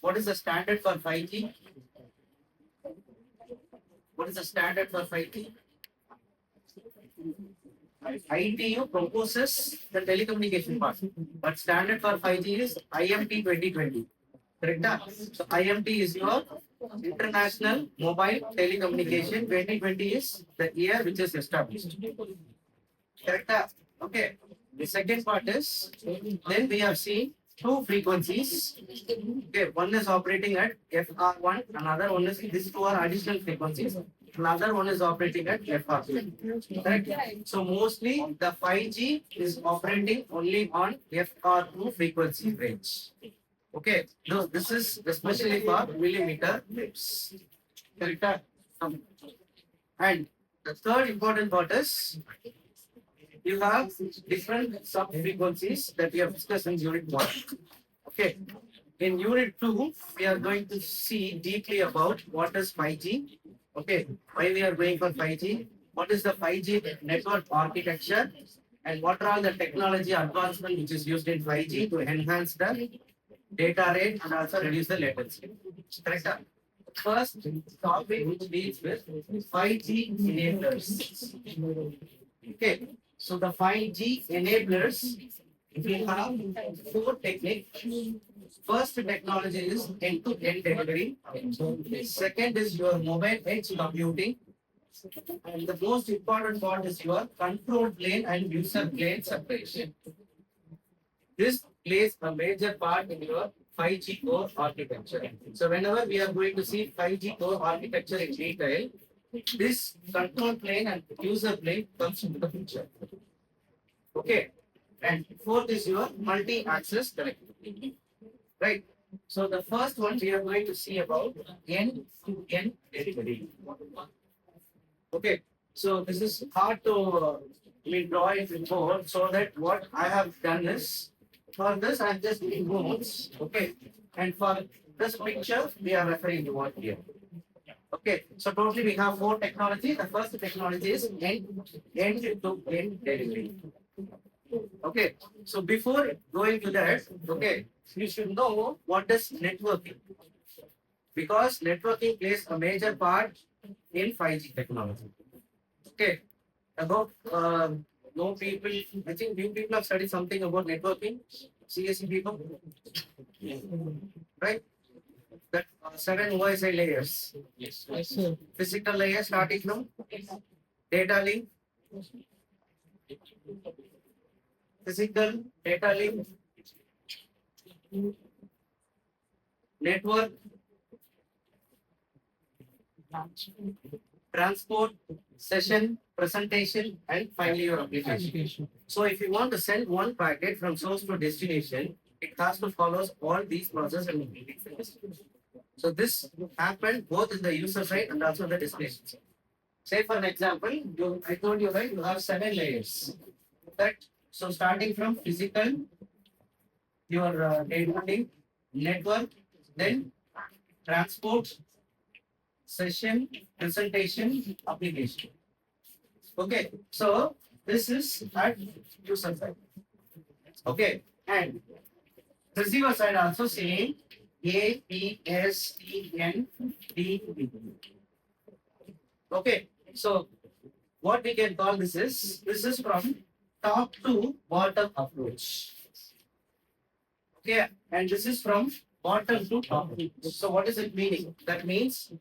what is the standard for 5G? What is the standard for 5G? ITU proposes the telecommunication part, but standard for 5G is IMT 2020. Correct? So IMT is your International Mobile Telecommunication. 2020 is the year which is established. Correct? Okay. The second part is, then we have seen two frequencies. Okay, one is operating at FR1, another one is, these two are additional frequencies. Another one is operating at FR2. Correct? So mostly the 5G is operating only on FR2 frequency range. Okay, no, this is especially for millimeter waves. Correct? And the third important part is, you have different sub frequencies that we have discussed in unit 1. Okay. In unit 2, we are going to see deeply about what is 5G. Okay. Why we are going for 5G? What is the 5G network architecture? And what are all the technology advancement which is used in 5G to enhance the data rate and also reduce the latency. Correct? First topic which deals with 5G enablers. Okay. So the 5G enablers, we have 4 techniques. First technology is end-to-end delivery. Second is your mobile edge computing. And the most important part is your control plane and user plane separation. This plays a major part in your 5G core architecture. So whenever we are going to see 5G core architecture in detail, this control plane and user plane comes into the picture. Okay. And fourth is your multi-access connectivity. Right. So the first one we are going to see about end-to-end delivery. Okay. So this is hard to draw it in board, so that what I have done is, for this I'm just doing notes. Okay. And for this picture we are referring to what here. Okay, so totally we have 4 technologies. The first technology is end-to-end delivery. Okay, so before going to that, okay, you should know what is networking, because networking plays a major part in 5G technology. Okay, about no people, I think you people have studied something about networking, CSE people, right? That 7 OSI layers. Yes, sir. Physical layer starting from data link, physical data link, network, transport, session, presentation, and finally your application. So if you want to send one packet from source to destination, it has to follow all these processes and so this happened both in the user side and also the destination side. Say for an example, I told you right, you have 7 layers. That so starting from physical, your data link, network, then transport, session, presentation, application. Okay, so this is at user side. Okay, and receiver side also same. A, B, S, T, N, D, B. Okay, so what we can call this is from top to bottom approach. Okay, and this is from bottom to top. So what is it meaning? That means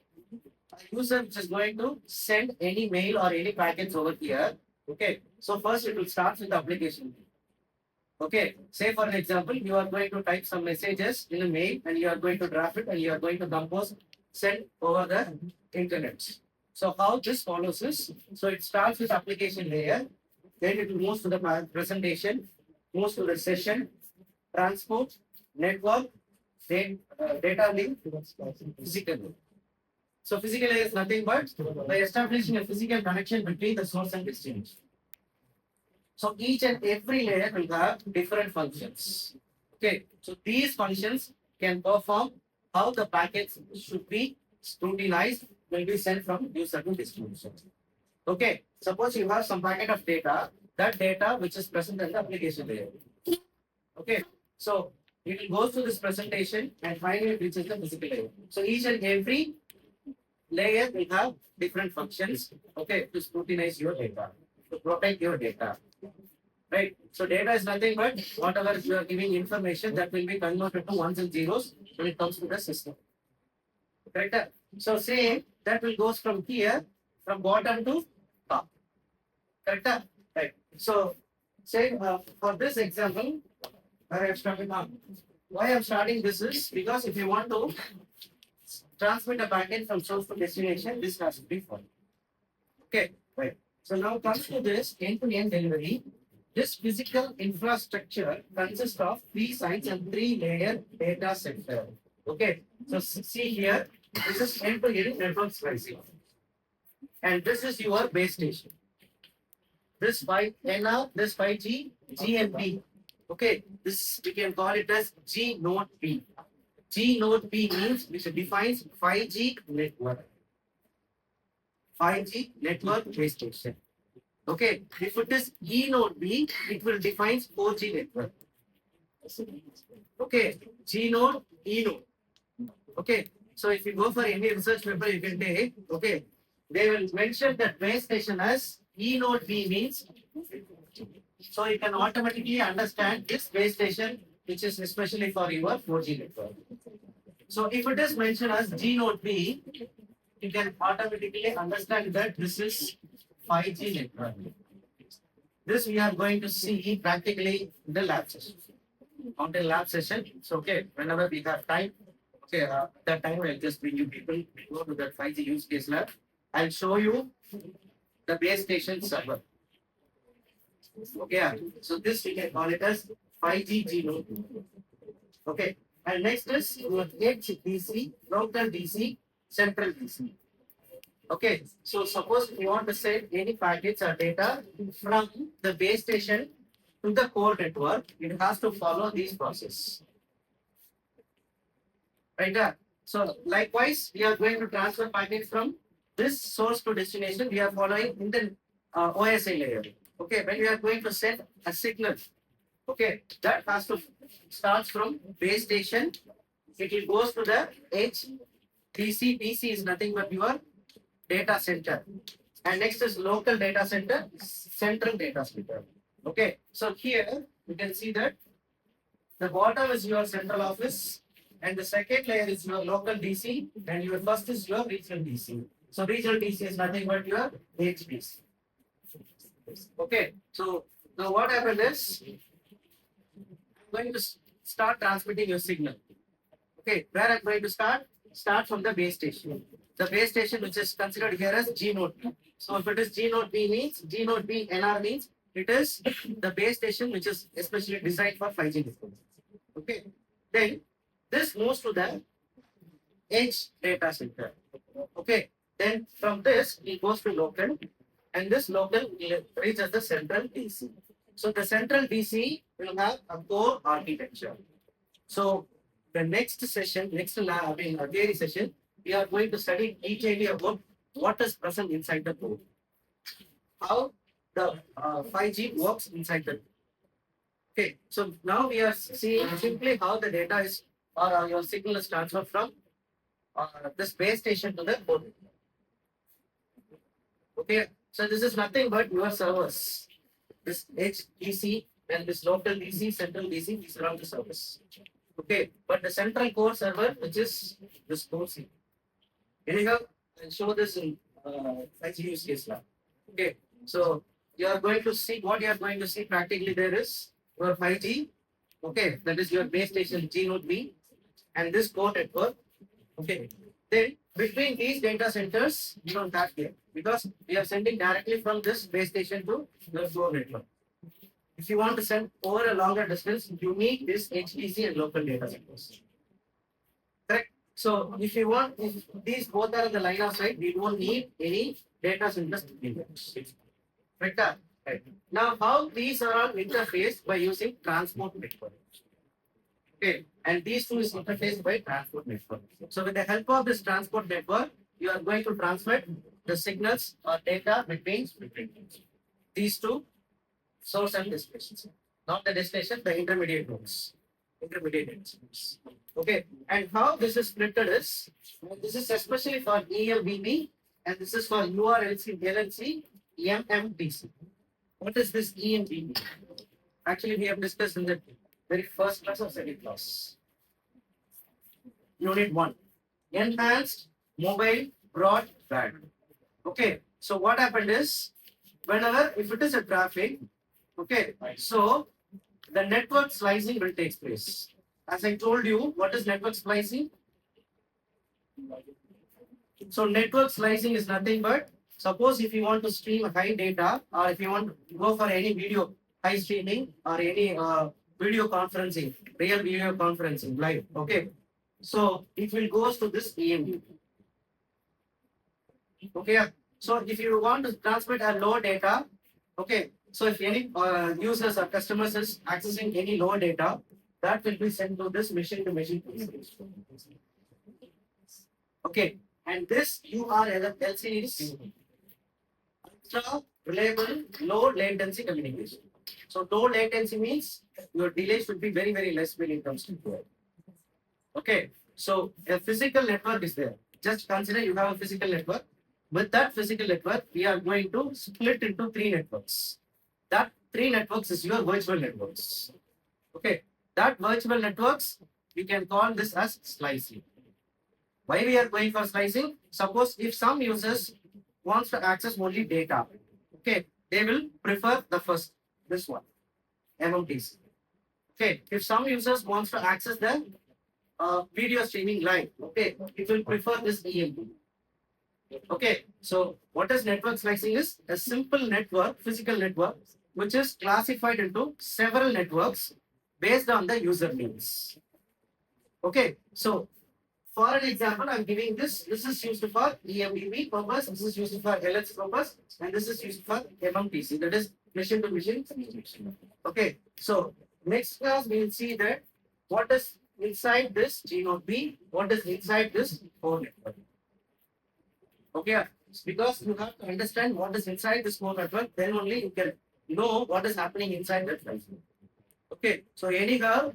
a user which is going to send any mail or any packets over here. Okay, so first it will start with the application. Okay, say for an example, you are going to type some messages in a mail and you are going to draft it and you are going to compose, send over the internet. So how this follows is, so it starts with application layer, then it moves to the presentation, moves to the session, transport, network, then data link, physical link. So physical layer is nothing but by establishing a physical connection between the source and destination. So each and every layer will have different functions. Okay, so these functions can perform how the packets should be scrutinized when we send from user to destination. Okay, suppose you have some packet of data, that data which is present in the application layer. Okay, so it will go to this presentation and finally it reaches the physical layer. So each and every layer will have different functions, okay, to scrutinize your data, to protect your data. Right? So data is nothing but whatever you are giving information that will be converted to ones and zeros when it comes to the system. Correct? So say that will goes from here, from bottom to top. Correct? Right. So say for this example, I have started now. Why I am starting this is because if you want to transmit a packet from source to destination, this has to be followed. Okay, right. So now comes to this end-to-end delivery. This physical infrastructure consists of 3 sites and 3-layer data center. Okay, so see here, this is end-to-end network slicing, and this is your base station. This 5NR, this 5G, GNB. Okay, this we can call it as G node B. G node B means which defines 5G network. 5G network base station. Okay, if it is E node B, it will define 4G network. Okay, G node, E node. Okay, so if you go for any research paper, you can take, okay, they will mention that base station as E node B means, so you can automatically understand this base station, which is especially for your 4G network. So if it is mentioned as G node B, you can automatically understand that this is 5G network. This we are going to see practically in the lab session. On the lab session, so okay, whenever we have time, okay, that time I'll just bring you people go to that 5G use case lab. I'll show you the base station server. Okay, so this we can call it as 5G G node. Okay, and next is your edge DC, local DC, central DC. Okay, so suppose you want to send any packets or data from the base station to the core network, it has to follow these process. Right? So likewise, we are going to transfer packets from this source to destination. We are following in the OSI layer. Okay, when we are going to send a signal, okay, that has to starts from base station. It will goes to the edge DC. DC is nothing but your data center, and next is local data center, central data center. Okay, so here you can see that the bottom is your central office, and the second layer is your local DC, and your first is your regional DC. So regional DC is nothing but your HDC. Okay, so now what happened is I'm going to start transmitting your signal. Okay, where I'm going to start from the base station. The base station which is considered here as G node B. So if it is G node B means G node B NR means it is the base station which is especially designed for 5G network. Okay, then this moves to the edge data center. Okay, then from this it goes to local, and this local reaches the central DC. So the central DC will have a core architecture. So the next session, theory session, we are going to study detailly about what is present inside the core, how the 5G works inside the core. Okay, so now we are seeing simply how the data is or your signal is transferred from this base station to the core. Okay, so this is nothing but your servers. This HDC and this local DC, central DC, these are all the servers. Okay, but the central core server, which is this core C. Anyhow, I'll show this in 5G use case lab. Okay, so you are going to see what you are going to see practically there is your 5G. Okay, that is your base station G node B and this core network. Okay, then between these data centers, you don't have here because we are sending directly from this base station to the core network. If you want to send over a longer distance, you need this HDC and local data centers. Correct? So if you want, if these both are in the line of sight, we won't need any data centers to be there. Correct? Right. Now, how these are all interfaced by using transport network. Okay, and these two is interfaced by transport network. So with the help of this transport network, you are going to transmit the signals or data between these two source and destination. Not the destination, the intermediate nodes. intermediate entities. Okay, and how this is splitted is, this is especially for EMBB and this is for URLC, LLC, MMTC. What is this EMBB? Actually, we have discussed in the very first class or second class. Unit 1, enhanced mobile broadband. Okay, so what happened is, whenever if it is a traffic, okay, so the network slicing will take place. As I told you, what is network splicing? So network slicing is nothing but, suppose if you want to stream high data or if you want to go for any video high streaming or any video conferencing, real video conferencing live. Okay, so it will goes to this EMU. Okay, so if you want to transmit a low data, okay, so if any users or customers is accessing any low data, that will be sent to this machine to machine. Okay, and this URLC is ultra reliable low latency communication. So low latency means your delay should be very, very less when it comes to it. Okay, so a physical network is there. Just consider you have a physical network. With that physical network, we are going to split into 3 networks. That 3 networks is your virtual networks. Okay, that virtual networks, we can call this as slicing. Why we are going for slicing? Suppose if some users wants to access only data, okay, they will prefer the first, this one, MMTC. Okay, if some users wants to access the video streaming live, okay, it will prefer this EMP. Okay, so what is network slicing is a simple network, physical network, which is classified into several networks based on the user needs. Okay, so for an example, I'm giving this. This is used for EMBB purpose, this is used for LS purpose, and this is used for MMTC, that is machine to machine communication. Okay, so next class we'll see that what is inside this G of B, what is inside this core network. Okay, because you have to understand what is inside this core network, then only you can know what is happening inside that network. Okay, so anyhow,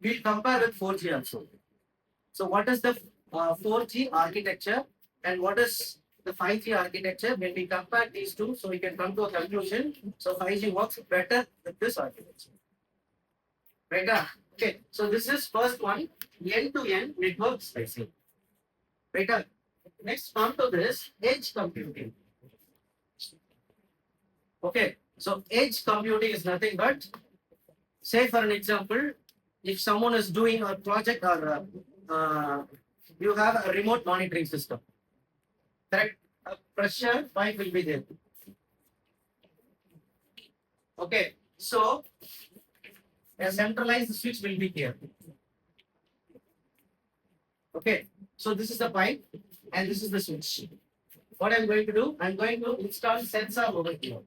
we'll compare with 4G also. So what is the 4G architecture and what is the 5G architecture? When we compare these two, so we can come to a conclusion. So 5G works better with this architecture. Right? Okay, so this is first one, end-to-end network slicing. Right? Next, come to this edge computing. Okay, so edge computing is nothing but, say for an example, if someone is doing a project or you have a remote monitoring system, correct? A pressure pipe will be there. Okay, so a centralized switch will be here. Okay, so this is the pipe and this is the switch. What I'm going to do, I'm going to install sensor over here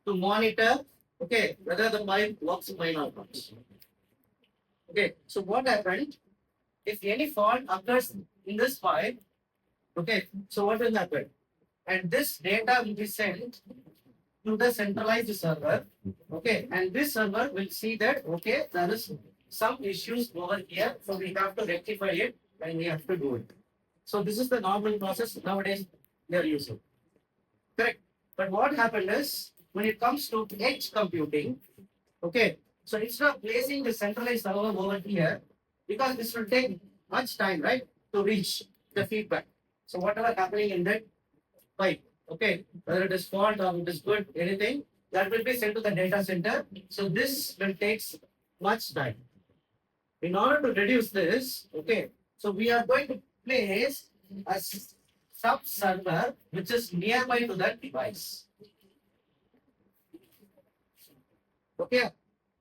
to monitor, okay, whether the pipe works fine or not. Okay, so what happened? If any fault occurs in this pipe, okay, so what will happen? And this data will be sent to the centralized server, okay, and this server will see that, okay, there is some issues over here, so we have to rectify it and we have to do it. So this is the normal process nowadays they are using. Correct. But what happened is, when it comes to edge computing, okay, so instead of placing the centralized server over here, because this will take much time, right, to reach the feedback. So whatever happening in that pipe, okay, whether it is fault or it is good, anything, that will be sent to the data center. So this will take much time. In order to reduce this, okay, so we are going to place a sub server which is nearby to that device. Okay,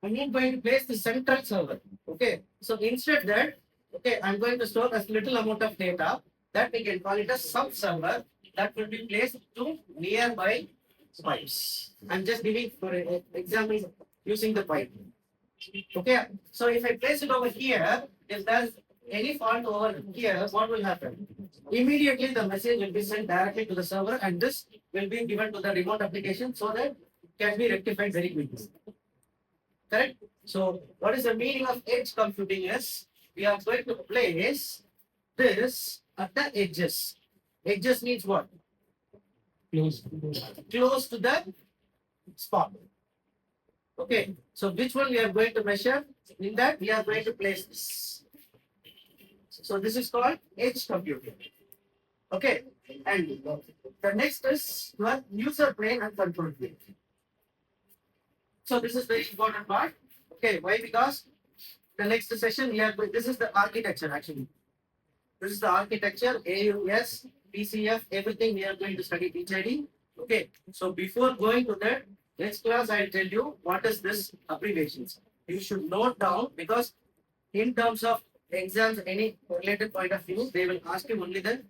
I'm not going to place the central server. Okay, so instead that, okay, I'm going to store a little amount of data that we can call it a sub server that will be placed to nearby pipes. I'm just giving for an example using the pipe. Okay, so if I place it over here, if there's any fault over here, what will happen? Immediately the message will be sent directly to the server and this will be given to the remote application so that it can be rectified very quickly. Correct? So what is the meaning of edge computing is we are going to place this at the edges. Edges means what? Close. Close to the spot. Okay. So which one we are going to measure? In that we are going to place this. So this is called edge computing. Okay. And the next is your user plane and control plane. So this is very important part. Okay. Why? Because the next session we are going, this is the architecture actually. This is the architecture, AUS, PCF, everything we are going to study HID. Okay. So before going to that, next class I'll tell you what is this abbreviations. You should note down because in terms of exams, any related point of view, they will ask you only the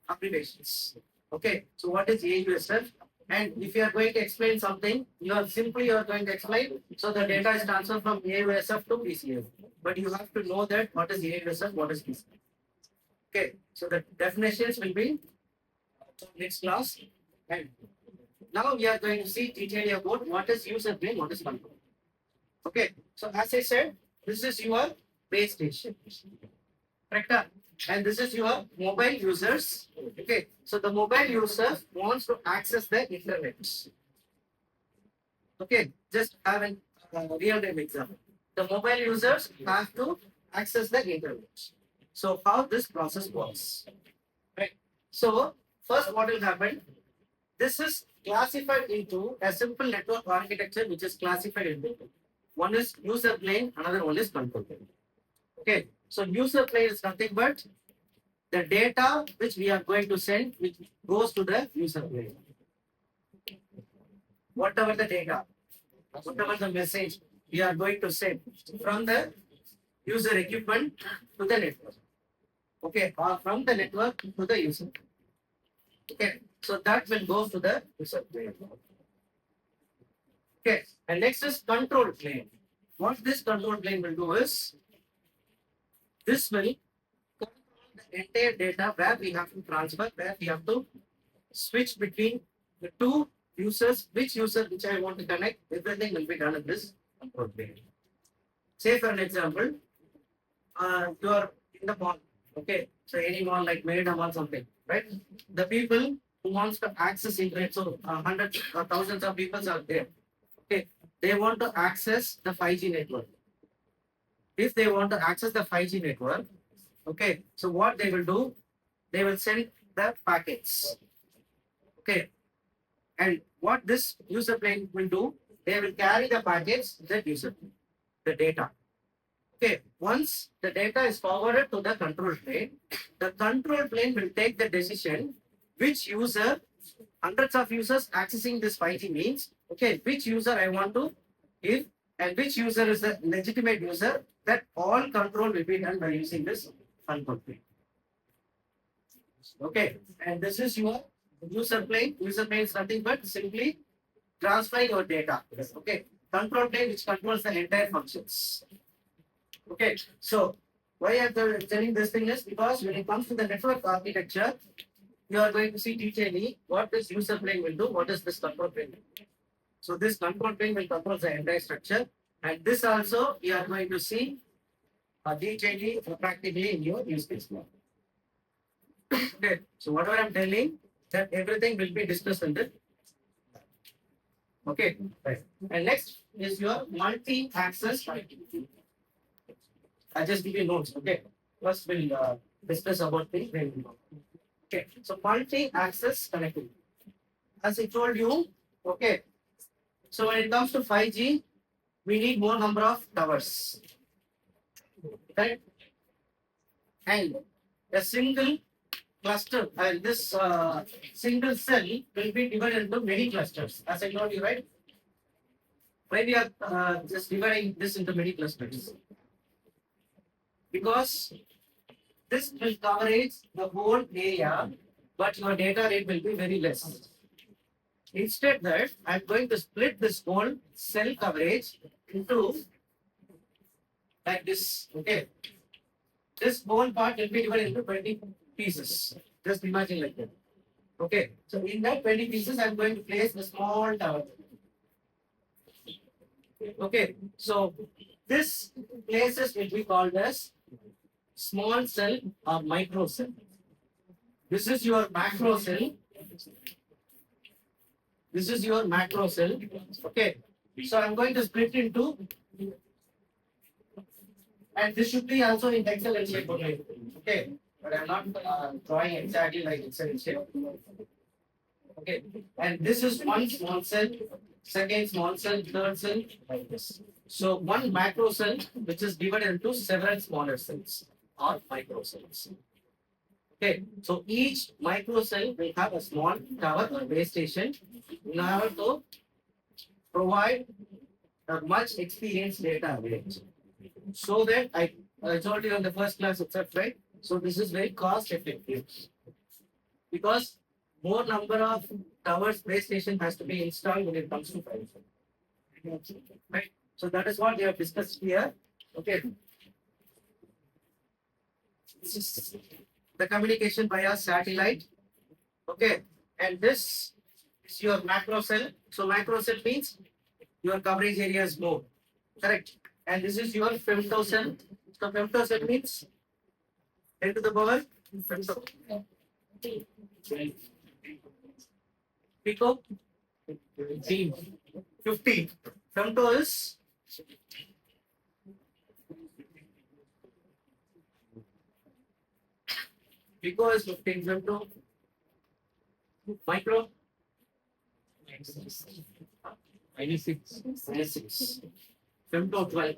abbreviations. Okay. So what is AUSF? And if you are going to explain something, you are going to explain. So the data is transferred from AUSF to PCF. But you have to know that what is AUSF, what is PCF. Okay, so the definitions will be next class. And now we are going to see detail about what is user plane, what is control. Okay, so as I said, this is your base station. Correct? And this is your mobile users. Okay, so the mobile user wants to access the internet. Okay, just have a real time example. The mobile users have to access the internet. So how this process works, right? So first what will happen, this is classified into a simple network architecture which is classified into one is user plane, another one is control plane. Okay, so user plane is nothing but the data which we are going to send which goes to the user plane. Whatever the data, whatever the message we are going to send from the user equipment to the network. Okay, or from the network to the user. Okay, so that will go to the user plane. Okay, and next is control plane. What this control plane will do is, this will control the entire data where we have to transfer, where we have to switch between the two users, which user which I want to connect, everything will be done in this control plane. Say for an example, you are in the mall. Okay, so any mall like Merida Mall something, right? The people who wants to access internet, so hundreds or thousands of people are there. Okay, they want to access the 5G network. If they want to access the 5G network, okay, so what they will do, they will send the packets. Okay, and what this user plane will do, they will carry the packets, the user, the data. Okay, once the data is forwarded to the control plane, the control plane will take the decision which user, hundreds of users accessing this 5G means, okay, which user I want to give and which user is the legitimate user, that all control will be done by using this control plane. Okay, and this is your user plane. User plane is nothing but simply transferring your data. Okay, control plane which controls the entire functions. Okay, so why I'm telling this thing is because when it comes to the network architecture, you are going to see detailing what this user plane will do, what is this control plane. So this control plane will control the entire structure, and this also you are going to see detailing practically in your use case now. Okay, so whatever I'm telling, that everything will be discussed in the. Okay, right. And next is your multi-access connectivity. I just give you notes. Okay. First, we'll discuss about the framework. Okay. So, multi-access connectivity. As I told you, okay. So, when it comes to 5G, we need more number of towers. Right? And a single cluster, and this single cell will be divided into many clusters. As I told you, right? Why we are just dividing this into many clusters? Because this will coverage the whole area, but your data rate will be very less. Instead that, I'm going to split this whole cell coverage into like this, okay? This whole part will be divided into 20 pieces. Just imagine like that. Okay, so in that 20 pieces, I'm going to place a small tower. Okay, so this places will be called as small cell or micro cell. This is your macro cell. This is your macro cell. Okay, so I'm going to split into, and this should be also in Excel shape only. Okay, but I'm not drawing exactly like Excel shape. Okay, and this is one small cell, second small cell, third cell, like this. So one macro cell which is divided into several smaller cells or micro cells. Okay, so each micro cell will have a small tower or base station in order to provide a much experienced data range. So that I told you in the first class itself, right? So this is very cost effective because more number of towers base station has to be installed when it comes to 5G. Right? So that is what we have discussed here. Okay. This is the communication via satellite. Okay. And this is your macro cell. So macro cell means your coverage area is more. Correct. And this is your femto cell. So femto cell means 10 to the power femto. Pico 15. 15. Femto is Pico is 15. Femto micro 96. 96. Femto 12.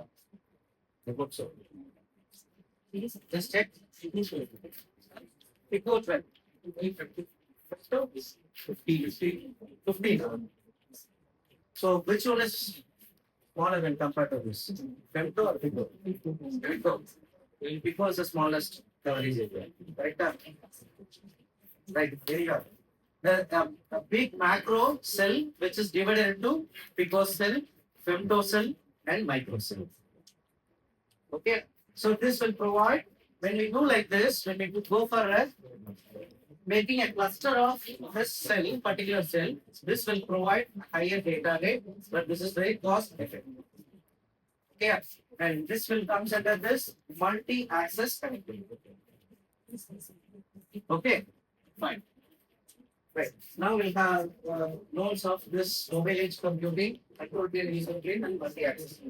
I hope so. Just check. Pico 12. Femto is 15. 15. So which one is smaller when compared to this? Femto or Pico? Pico. Pico is the smallest coverage area. Right? Right. Very good. A big macro cell which is divided into pico cell, femto cell, and micro cell. Okay. So this will provide, when we do like this, when we go for making a cluster of this cell, particular cell, this will provide higher data rate, but this is very cost effective. Okay. And this will come under this multi-access connectivity. Okay. Fine. Right. Now we have nodes of this mobile edge computing, control plane, user plane, and multi-access.